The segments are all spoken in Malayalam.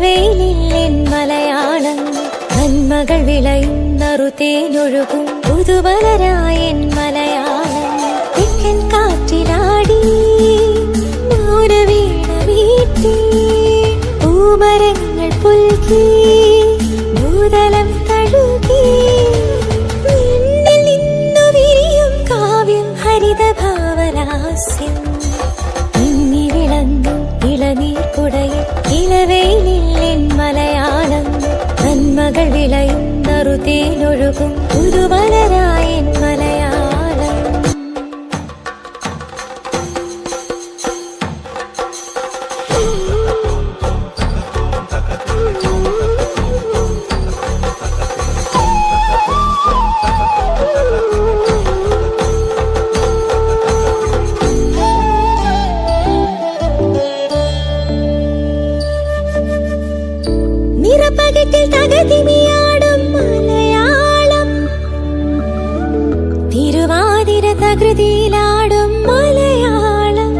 ഇളവേലിൻ മലയാളം നന്മകൾ വിളയുന്നറുതേനൊഴുകും പുതുമലരായൻ മലയാളം തെക്കൻ കാറ്റിലാടി മൗനവീണ വീട്ടി പൂമരങ്ങൾ പുൽകി ഭൂതലം തഴുകി നിന്നിൽ നിന്നു വിരിയും കാവ്യം ഹരിതഭാവലാസ്യം ഇങ്ങി വിളങ്ങും ഇളനീർ കുടയിൽ ഇളവേലിൻ മലയാളം നന്മകൾ വിളയുന്നറുതേനൊഴുകും പുതുമലരായൻ മലയാളം. നിറപ്പകറ്റിൽ തകതിമിയാടും മലയാളം തിരുവാതിര തകൃതിയിലാടും മലയാളം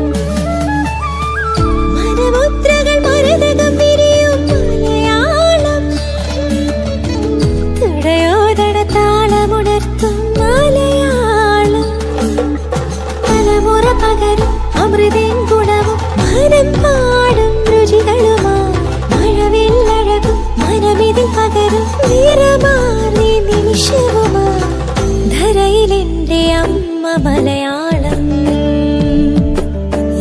മനമുദ്രകൾ മരതകം വിരിയും മലയാളം തുടയോതട താളമുണർത്തും മലയാളം തലമുറ പകരും അമൃതേൻ ഗുണവും മനം പാടും രുചികളുമാ മഴവില്ലഴകും മനമിതിൽ പകരും നിറമാർന്ന നിമിഷവുമാ ധരയിലെന്റെ അമ്മ മലയാളം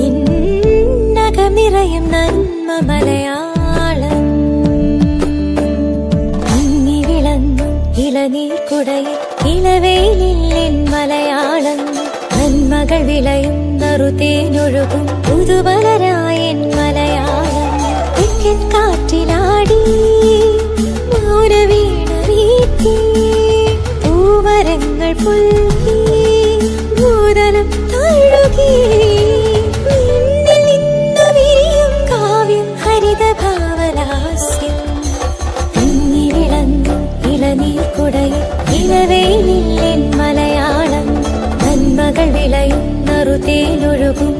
ഇന്നകം നിറയും നന്മ മലയാളം ഇങ്ങി വിളങ്ങും ഇളനീർ കുടയിൽ ഇളവേലിൻ മലയാളം നന്മകൾ വിളയുന്നറുതേനൊഴുകും പുതുമലരായൻ മലയാളം തെക്കൻ കാറ്റിലാടി മൗനവീണ വീട്ടി പൂമരങ്ങൾ പുൽകി ഭൂതലം തഴുകി നിന്നിൽ നിന്നു വിരിയും കാവ്യം ഹരിതഭാവലാസ്യം ഇങ്ങി വിളങ്ങും ഇളനീർ കുടയിൽ ഇളവേലിൻ മലയാളം നന്മകൾ വിളയുന്നറുതേനൊഴുകും